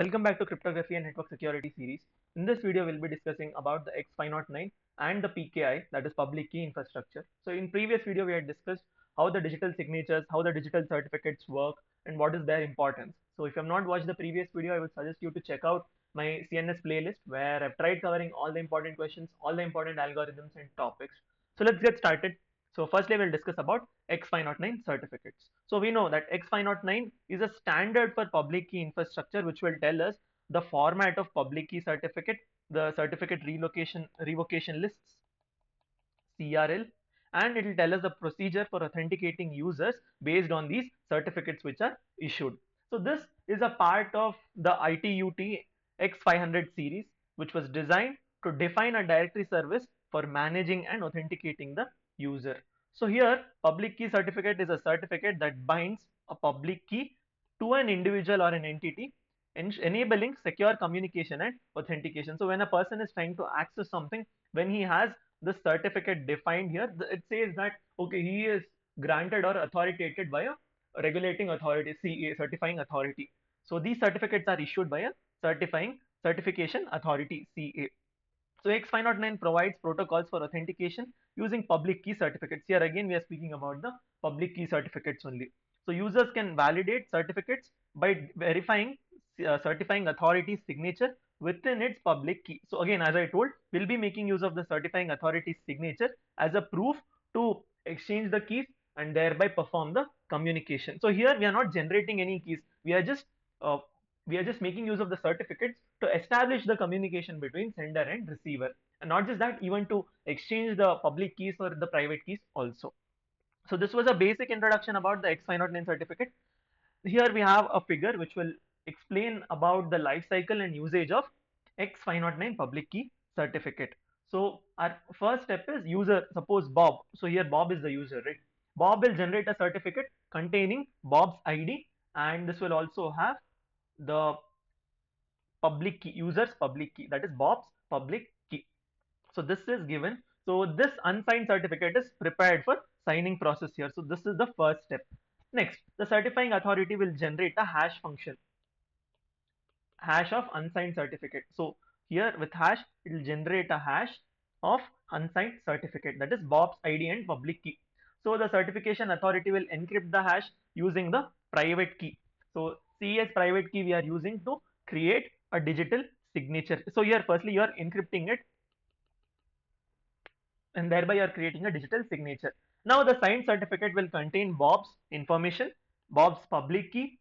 Welcome back to Cryptography and Network Security series. In this video, we'll be discussing about the X.509 and the PKI, that is public key infrastructure. So in previous video, we had discussed how the digital signatures, how the digital certificates work, and what is their importance. So if you have not watched the previous video, I would suggest you to check out my CNS playlist where I've tried covering all the important questions, all the important algorithms and topics. So let's get started. So firstly, we'll discuss about X509 certificates. So we know that X509 is a standard for public key infrastructure, which will tell us the format of public key certificate, the certificate revocation lists, CRL, and it will tell us the procedure for authenticating users based on these certificates which are issued. So this is a part of the ITUT X500 series, which was designed to define a directory service for managing and authenticating the user. So here, public key certificate is a certificate that binds a public key to an individual or an entity, enabling secure communication and authentication. So when a person is trying to access something, when he has the certificate defined here, it says that okay, he is granted or authoritated by a regulating authority, CA, certifying authority. So these certificates are issued by a certification authority, CA. So X509 provides protocols for authentication using public key certificates. Here again, we are speaking about the public key certificates only. So users can validate certificates by verifying certifying authority's signature within its public key. So again, as I told, we'll be making use of the certifying authority's signature as a proof to exchange the keys and thereby perform the communication. So here we are not generating any keys. Uh, we are just making use of the certificates to establish the communication between sender and receiver, and not just that, even to exchange the public keys or the private keys also. So this was a basic introduction about the X509 certificate. Here we have a figure which will explain about the life cycle and usage of X509 public key certificate. So our first step is user, suppose Bob. So here Bob is the user, right? Bob will generate a certificate containing Bob's ID, and this will also have the public key, user's public key, that is Bob's public key. So this is given. So this unsigned certificate is prepared for signing process here. So this is the first step. Next, the certifying authority will generate a hash function, hash of unsigned certificate. So here with hash, it will generate a hash of unsigned certificate, that is Bob's ID and public key. So the certification authority will encrypt the hash using the private key. So CES private key we are using to create a digital signature. So here firstly you are encrypting it, and thereby you are creating a digital signature. Now the signed certificate will contain Bob's information, Bob's public key,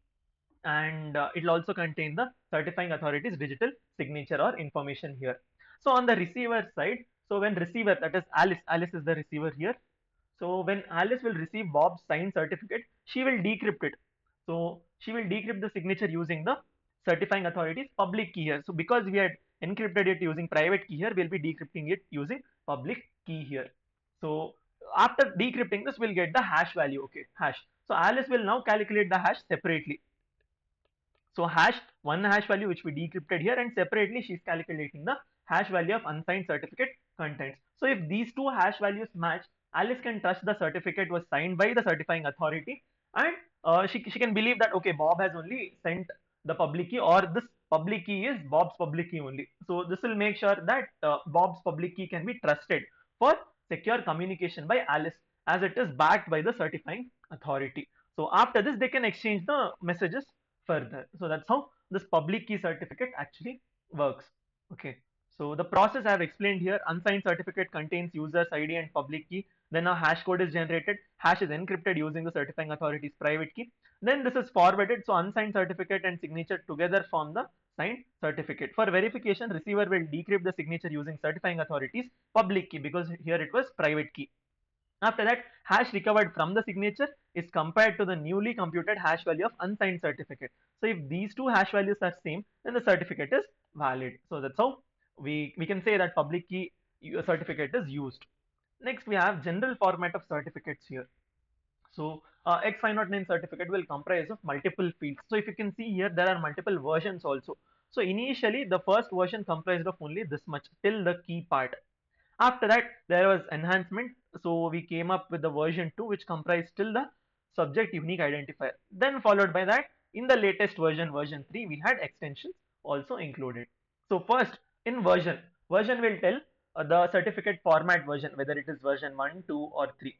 and it will also contain the certifying authority's digital signature or information here. So on the receiver side, so when receiver, that is Alice is the receiver here. So when Alice will receive Bob's signed certificate, she will decrypt it. So she will decrypt the signature using the certifying authority's public key here. So because we had encrypted it using private key here, we'll be decrypting it using public key here. So after decrypting this, we'll get the hash value. Okay, hash. So Alice will now calculate the hash separately. So one hash value which we decrypted here, and separately she's calculating the hash value of unsigned certificate contents. So if these two hash values match, Alice can trust the certificate was signed by the certifying authority, and she can believe that okay, Bob has only sent the public key, or this public key is Bob's public key only. So this will make sure that Bob's public key can be trusted for secure communication by Alice, as it is backed by the certifying authority. So after this, they can exchange the messages further. So that's how this public key certificate actually works. Okay. So the process I have explained here: unsigned certificate contains user's ID and public key. Then a hash code is generated. Hash is encrypted using the certifying authority's private key. Then this is forwarded. So unsigned certificate and signature together form the signed certificate. For verification, receiver will decrypt the signature using certifying authority's public key, because here it was private key. After that, hash recovered from the signature is compared to the newly computed hash value of unsigned certificate. So if these two hash values are same, then the certificate is valid. So that's how we can say that public key certificate is used. Next, we have general format of certificates here. So X509 certificate will comprise of multiple fields. So if you can see here, there are multiple versions also. So initially, the first version comprised of only this much, till the key part. After that, there was enhancement. So we came up with the version 2, which comprised till the subject unique identifier. Then followed by that, in the latest version, version 3, we had extensions also included. So first, in version will tell the certificate format version, whether it is version 1, 2 or 3.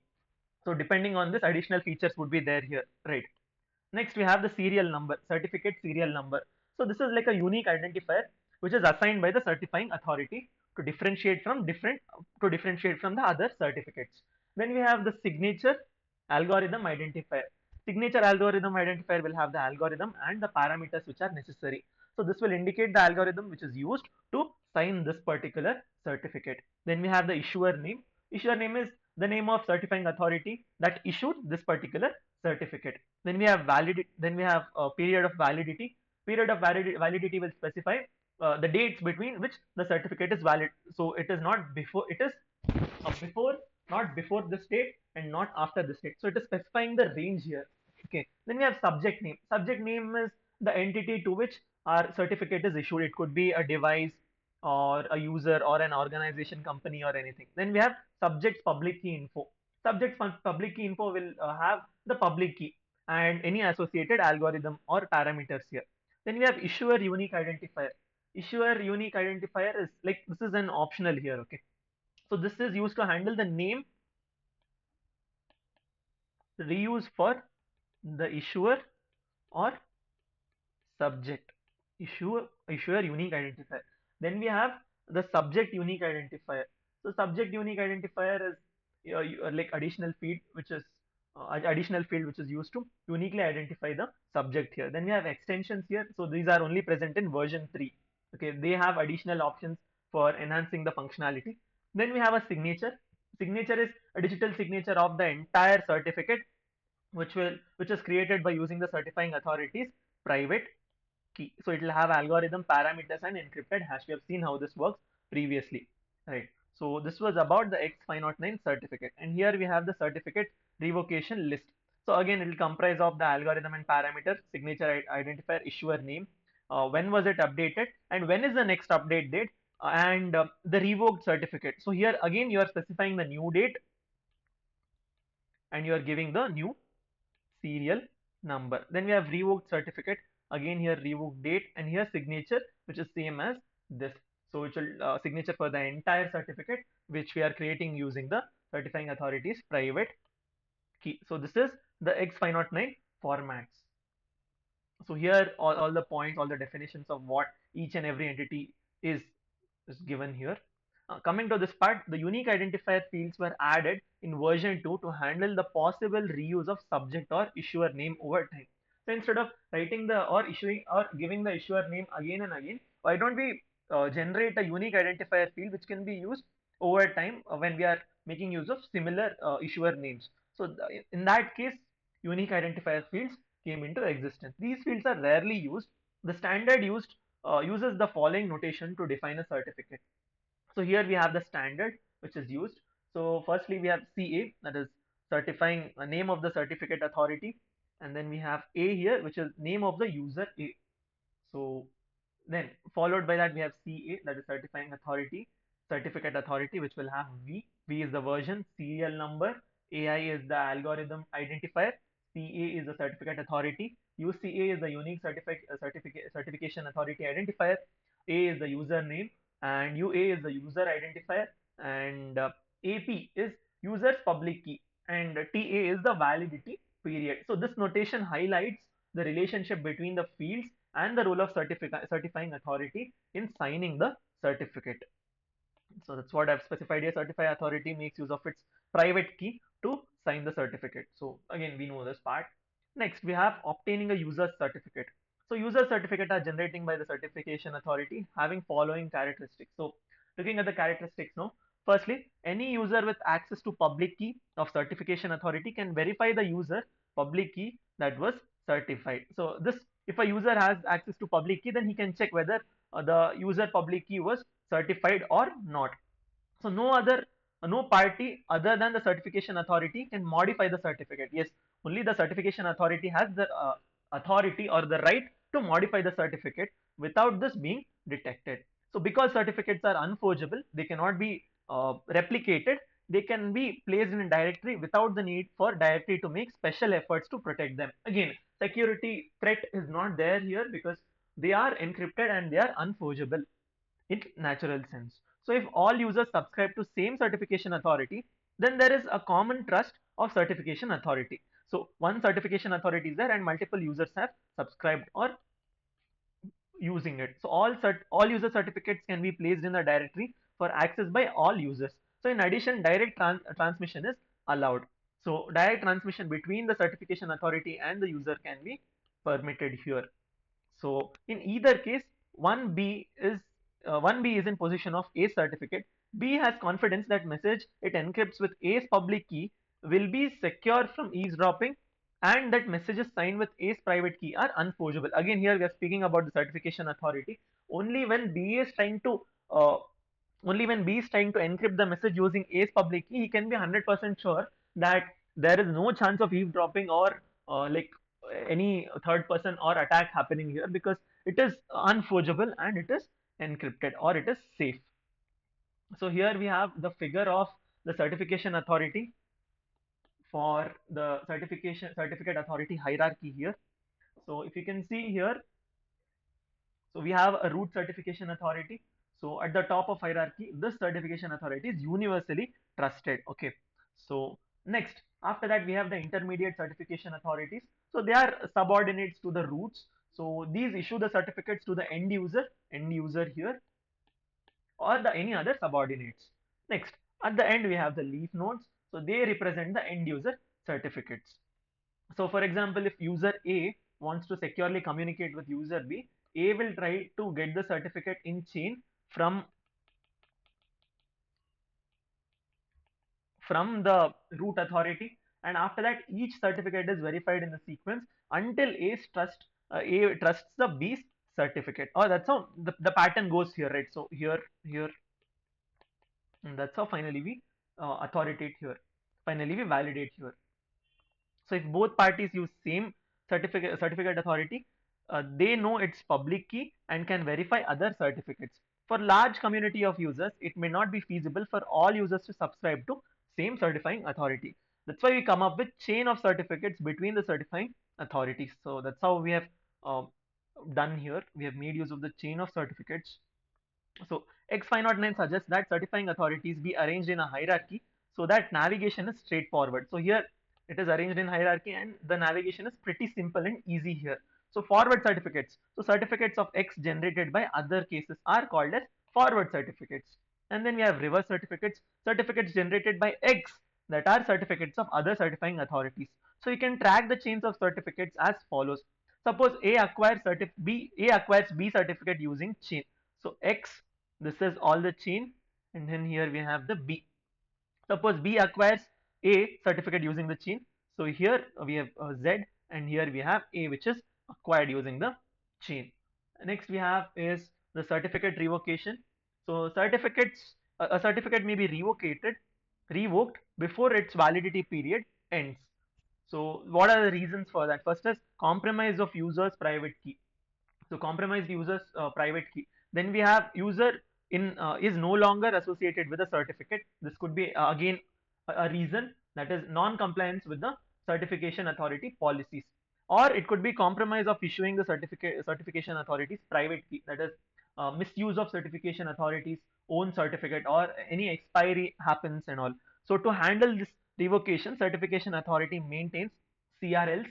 So depending on this, additional features would be there here, right? Next, we have the serial number, certificate serial number. So this is like a unique identifier which is assigned by the certifying authority to differentiate from the other certificates. Then we have the signature algorithm identifier. Signature algorithm identifier will have the algorithm and the parameters which are necessary. So this will indicate the algorithm which is used to sign this particular certificate. Then we have the issuer name. Issuer name is the name of certifying authority that issued this particular certificate. Then we have period of validity. Period of validity will specify the dates between which the certificate is valid. So it is not before, it is before, not before this date and not after this date. So it is specifying the range here. Okay. Then we have subject name. Subject name is the entity to which our certificate is issued. It could be a device or a user or an organization, company or anything. Then we have subject public key info. Subject public key info will have the public key and any associated algorithm or parameters here. Then we have issuer unique identifier. Issuer unique identifier is like, this is an optional here. Okay. So this is used to handle the name reuse for the issuer or subject. Issuer unique identifier. Then we have the subject unique identifier. So subject unique identifier is like additional field which is used to uniquely identify the subject here. Then we have extensions here. So these are only present in version 3. Okay, they have additional options for enhancing the functionality. Then we have a signature. Signature is a digital signature of the entire certificate, which is created by using the certifying authority's private key. So it will have algorithm, parameters, and encrypted hash. We have seen how this works previously, right? So this was about the X.509 certificate, and here we have the certificate revocation list. So again, it will comprise of the algorithm and parameter, signature identifier, issuer name, when was it updated, and when is the next update date, and the revoked certificate. So here again, you are specifying the new date, and you are giving the new serial number. Then we have revoked certificate. Again here revoked date, and here signature, which is same as this. So it will signature for the entire certificate which we are creating using the certifying authority's private key. So this is the X.509 formats. So here all the points, all the definitions of what each and every entity is given here. Coming to this part, the unique identifier fields were added in version 2 to handle the possible reuse of subject or issuer name over time. So instead of writing the or issuing or giving the issuer name again and again, why don't we generate a unique identifier field which can be used over time when we are making use of similar issuer names. So in that case, unique identifier fields came into existence. These fields are rarely used. The standard uses the following notation to define a certificate. So here we have the standard which is used. So firstly we have CA, that is certifying a name of the certificate authority, and then we have A here, which is name of the user A. So then followed by that we have CA, that is certifying authority, certificate authority, which will have V. V is the version, serial number, AI is the algorithm identifier, CA is the certificate authority, UCA is the unique certification authority identifier, A is the username, and UA is the user identifier, and AP is user's public key, and TA is the validity period. So this notation highlights the relationship between the fields and the role of certifying authority in signing the certificate. So that's what I've specified here. Certifying authority makes use of its private key to sign the certificate. So again, we know this part. Next, we have obtaining a user certificate. So user certificate are generating by the certification authority having following characteristics. So looking at the characteristics now, firstly, any user with access to public key of certification authority can verify the user public key that was certified. So this, if a user has access to public key, then he can check whether the user public key was certified or not. So no party other than the certification authority can modify the certificate. Yes, only the certification authority has the authority or the right to modify the certificate without this being detected. So because certificates are unforgeable, they cannot be replicated, they can be placed in a directory without the need for directory to make special efforts to protect them. Again, security threat is not there here because they are encrypted and they are unforgeable in natural sense. So if all users subscribe to same certification authority, then there is a common trust of certification authority. So one certification authority is there and multiple users have subscribed or using it. So all user certificates can be placed in a directory for access by all users. So in addition, direct transmission is allowed. So direct transmission between the certification authority and the user can be permitted here. So in either case, 1B is in possession of A's certificate. B has confidence that message it encrypts with A's public key will be secure from eavesdropping, and that messages signed with A's private key are unforgeable. Again, here we are speaking about the certification authority. Only when B is trying to uh, only when B is trying to encrypt the message using A's public key, he can be 100% sure that there is no chance of eavesdropping or like any third person or attack happening here, because it is unforgeable and it is encrypted or it is safe. So here we have the figure of the certification authority for the certificate authority hierarchy here. So if you can see here, so we have a root certification authority. So at the top of hierarchy, this certification authority is universally trusted. Okay. So next, after that, we have the intermediate certification authorities. So they are subordinates to the roots. So these issue the certificates to the end user here, or the any other subordinates. Next, at the end, we have the leaf nodes. So they represent the end user certificates. So for example, if user A wants to securely communicate with user B, A will try to get the certificate in chain from the root authority, and after that each certificate is verified in the sequence until A trusts the B's certificate. Oh, that's how the pattern goes here, right? So here, and that's how finally we authoritate here. Finally, we validate here. So if both parties use same certificate authority, they know its public key and can verify other certificates. For large community of users, it may not be feasible for all users to subscribe to same certifying authority. That's why we come up with chain of certificates between the certifying authorities. So that's how we have uh, done here. We have made use of the chain of certificates. So X.509 suggests that certifying authorities be arranged in a hierarchy so that navigation is straightforward. So here it is arranged in hierarchy and the navigation is pretty simple and easy here. So forward certificates. So certificates of X generated by other cases are called as forward certificates. And then we have reverse certificates, certificates generated by X that are certificates of other certifying authorities. So you can track the chains of certificates as follows. Suppose A acquires B certificate using chain. So X, this is all the chain, and then here we have the B. Suppose B acquires A certificate using the chain. So here we have Z, and here we have A, which is acquired using the chain. Next we have is the certificate revocation. So a certificate may be revoked before its validity period ends. So what are the reasons for that? First is compromise of user's private key. So compromised users private key. Then we have user in is no longer associated with a certificate. This could be again a reason, that is non-compliance with the certification authority policies, or it could be compromise of issuing the certification authorities private key, that is misuse of certification authorities own certificate, or any expiry happens and all. So to handle this revocation, certification authority maintains CRLs.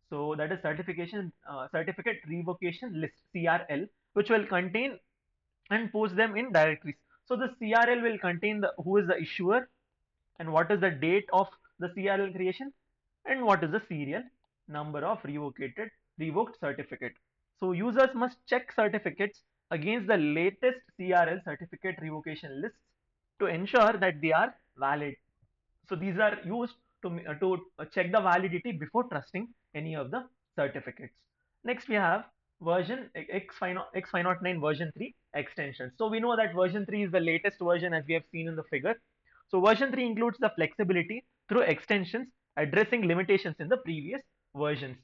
So that is certificate revocation list, CRL, which will contain and post them in directories. So the CRL will contain the who is the issuer and what is the date of the CRL creation and what is the serial number of revoked certificate. So users must check certificates against the latest CRL certificate revocation lists to ensure that they are valid. So these are used to check the validity before trusting any of the certificates. Next we have version X509 version 3 extensions. So we know that version 3 is the latest version, as we have seen in the figure. So version 3 includes the flexibility through extensions addressing limitations in the previous versions.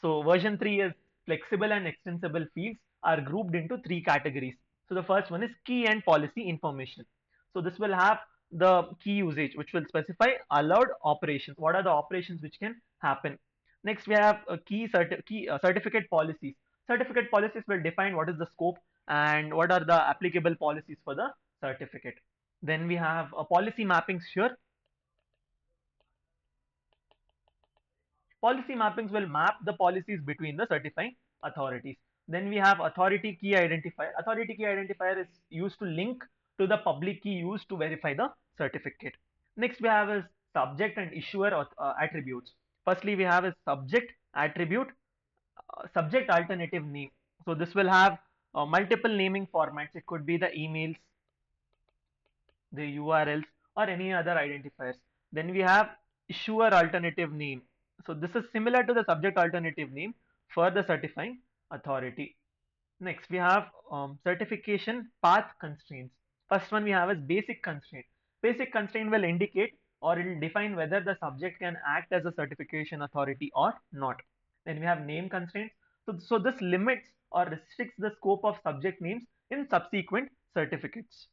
So version 3 is flexible and extensible fields are grouped into three categories. So the first one is key and policy information. So this will have the key usage, which will specify allowed operations. What are the operations which can happen? Next, we have certificate policies. Certificate policies will define what is the scope and what are the applicable policies for the certificate. Then we have policy mappings here. Policy mappings will map the policies between the certifying authorities. Then we have authority key identifier. Authority key identifier is used to link to the public key used to verify the certificate. Next we have is subject and issuer attributes. Firstly, we have a subject attribute, subject alternative name. So this will have multiple naming formats. It could be the emails, the URLs, or any other identifiers. Then we have issuer alternative name. So this is similar to the subject alternative name for the certifying authority. Next we have certification path constraints. First one we have is basic constraint. Basic constraint will indicate or it will define whether the subject can act as a certification authority or not. Then we have name constraints. So this limits or restricts the scope of subject names in subsequent certificates.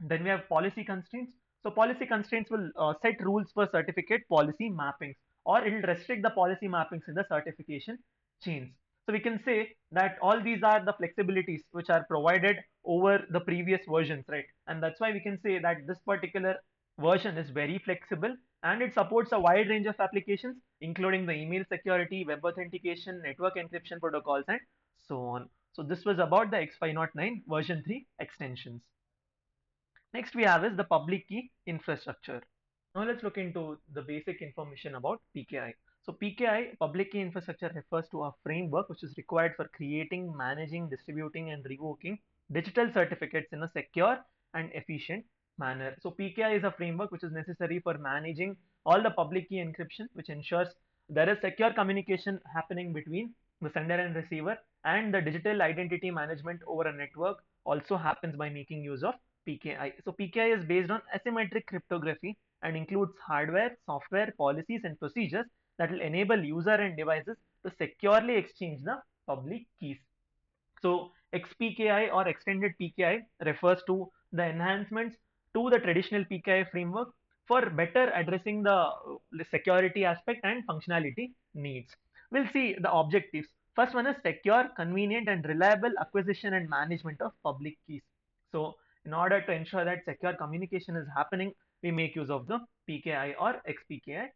Then we have policy constraints. So policy constraints will set rules for certificate policy mappings, or it will restrict the policy mappings in the certification chains. So we can say that all these are the flexibilities which are provided over the previous versions, right? And that's why we can say that this particular version is very flexible and it supports a wide range of applications, including the email security, web authentication, network encryption protocols, and so on. So this was about the X.509 version 3 extensions. Next we have is the public key infrastructure. Now let's look into the basic information about PKI. So PKI, public key infrastructure, refers to a framework which is required for creating, managing, distributing and revoking digital certificates in a secure and efficient manner. So PKI is a framework which is necessary for managing all the public key encryption, which ensures there is secure communication happening between the sender and receiver, and the digital identity management over a network also happens by making use of PKI. So PKI is based on asymmetric cryptography and includes hardware, software, policies and procedures that will enable user and devices to securely exchange the public keys. So XPKI or extended PKI refers to the enhancements to the traditional PKI framework for better addressing the security aspect and functionality needs. We'll see the objectives. First one is secure, convenient and reliable acquisition and management of public keys. So in order to ensure that secure communication is happening, we make use of the PKI or XPKI,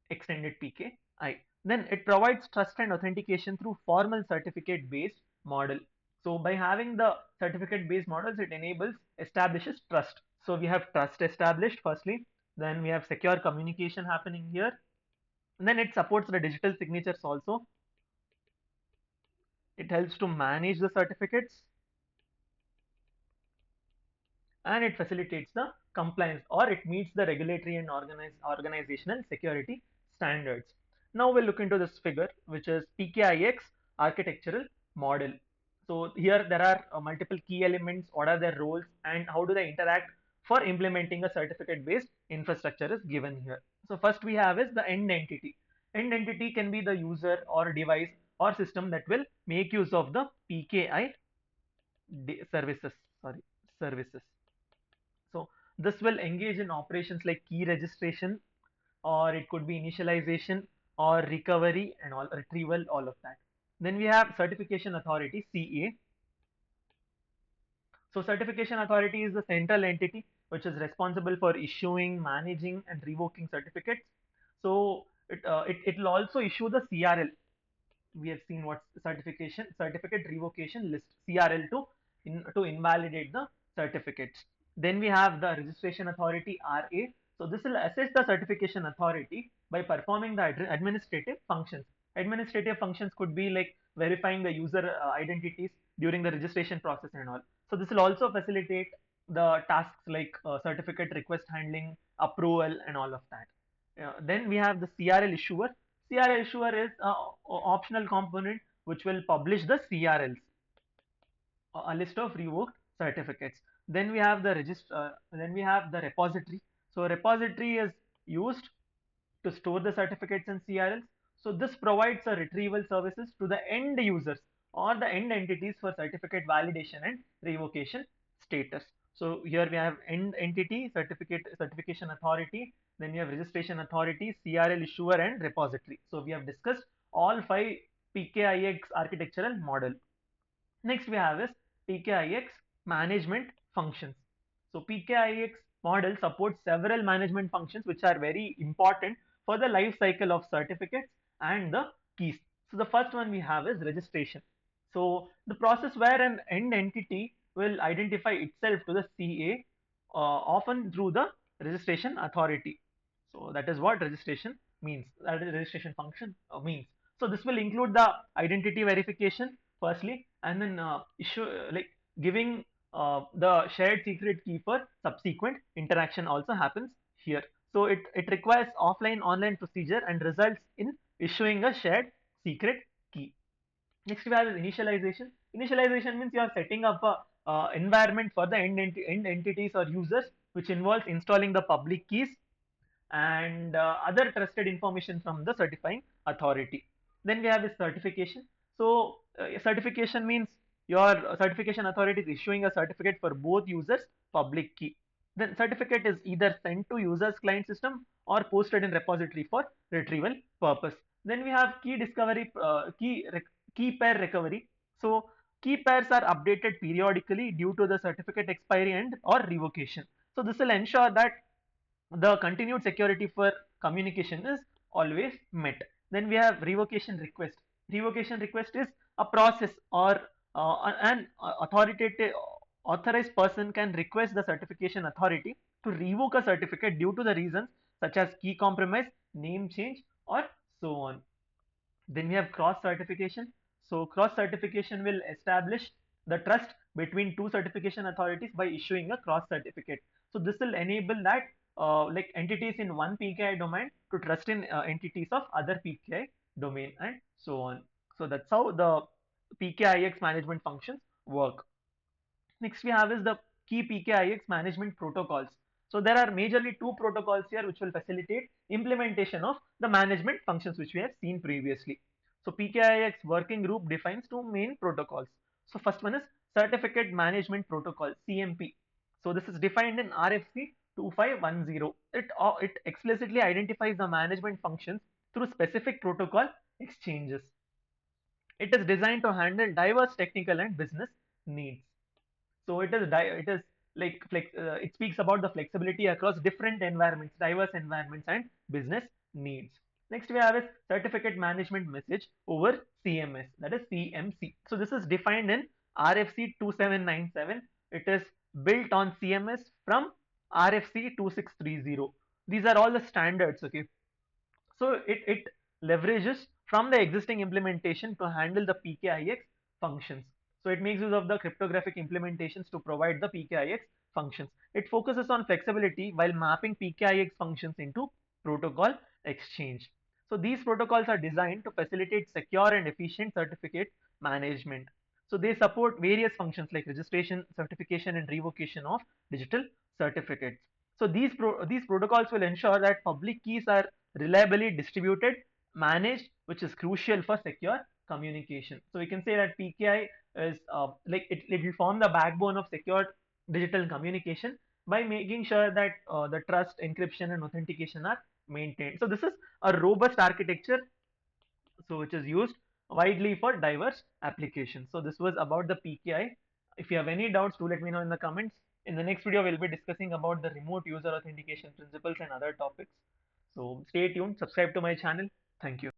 extended PKI. Then it provides trust and authentication through formal certificate based model. So by having the certificate based models, it establishes trust. So we have trust established firstly, then we have secure communication happening here, and then it supports the digital signatures also. It helps to manage the certificates and it facilitates the compliance, or it meets the regulatory and organizational security standards. Now we'll look into this figure, which is PKIX architectural model. So here there are multiple key elements, what are their roles and how do they interact for implementing a certificate based infrastructure is given here. So first we have is the end entity. End entity can be the user or device or system that will make use of the PKI services. Services. So this will engage in operations like key registration, or it could be initialization or recovery and all retrieval, all of that. Then we have certification authority, CA. So certification authority is the central entity which is responsible for issuing, managing and revoking certificates. So it will also issue the CRL. We have seen what's certificate revocation list, CRL, to invalidate the certificates. Then we have the registration authority, RA. So this will assess the certification authority by performing the administrative functions. Administrative functions could be like verifying the user identities during the registration process and all. So this will also facilitate the tasks like certificate request handling, approval and all of that. Then we have the CRL issuer. CRL issuer is an optional component which will publish the CRLs, a list of revoked certificates. Then we have the then we have the repository. So repository is used to store the certificates and CRLs. So this provides a retrieval services to the end users or the end entities for certificate validation and revocation status. So here we have end entity, certification authority, then we have registration authority, CRL issuer and repository. So we have discussed all 5 PKIX architectural model. Next we have is PKIX management functions. So PKIX model supports several management functions which are very important for the life cycle of certificates and the keys. So the first one we have is registration. So the process where an end entity will identify itself to the CA, often through the registration authority. So that is what registration means. That is registration function means. So this will include the identity verification firstly, and then issue like giving the shared secret key for subsequent interaction also happens here. So it requires offline online procedure and results in issuing a shared secret key. Next we have is initialization. Initialization means you are setting up a environment for the end entities or users, which involves installing the public keys and other trusted information from the certifying authority. Then we have this certification. So certification means your certification authority is issuing a certificate for both users public key. Then certificate is either sent to user's client system or posted in repository for retrieval purpose. Then we have key discovery, key pair recovery. So key pairs are updated periodically due to the certificate expiry and or revocation. So this will ensure that the continued security for communication is always met. Then we have revocation request. Revocation request is a process or an authoritative authorized person can request the certification authority to revoke a certificate due to the reasons such as key compromise, name change, or so on. Then we have cross certification. So cross certification will establish the trust between two certification authorities by issuing a cross certificate. So this will enable that like entities in one PKI domain to trust in entities of other PKI domain and so on. So that's how the PKIX management functions work. Next we have is the key PKIX management protocols. So there are majorly two protocols here which will facilitate implementation of the management functions which we have seen previously. So PKIX working group defines two main protocols. So first one is Certificate Management Protocol, CMP. So this is defined in RFC 2510. It explicitly identifies the management functions through specific protocol exchanges. It is designed to handle diverse technical and business needs. So it is like it speaks about the flexibility across different environments, diverse environments and business needs. Next we have is certificate management message over CMS, that is CMC. So this is defined in RFC 2797. It is built on CMS from RFC 2630. These are all the standards. Okay, so it leverages from the existing implementation to handle the PKIX functions. So it makes use of the cryptographic implementations to provide the PKIX functions. It focuses on flexibility while mapping PKIX functions into protocol exchange. So these protocols are designed to facilitate secure and efficient certificate management. So they support various functions like registration, certification, and revocation of digital certificates. So these protocols will ensure that public keys are reliably distributed, managed, which is crucial for secure communication. So we can say that PKI is like it will form the backbone of secure digital communication by making sure that the trust, encryption, and authentication are maintained. So this is a robust architecture, so which is used widely for diverse applications. So this was about the PKI. If you have any doubts, do let me know in the comments. In the next video, we'll be discussing about the remote user authentication principles and other topics. So stay tuned, subscribe to my channel. Thank you.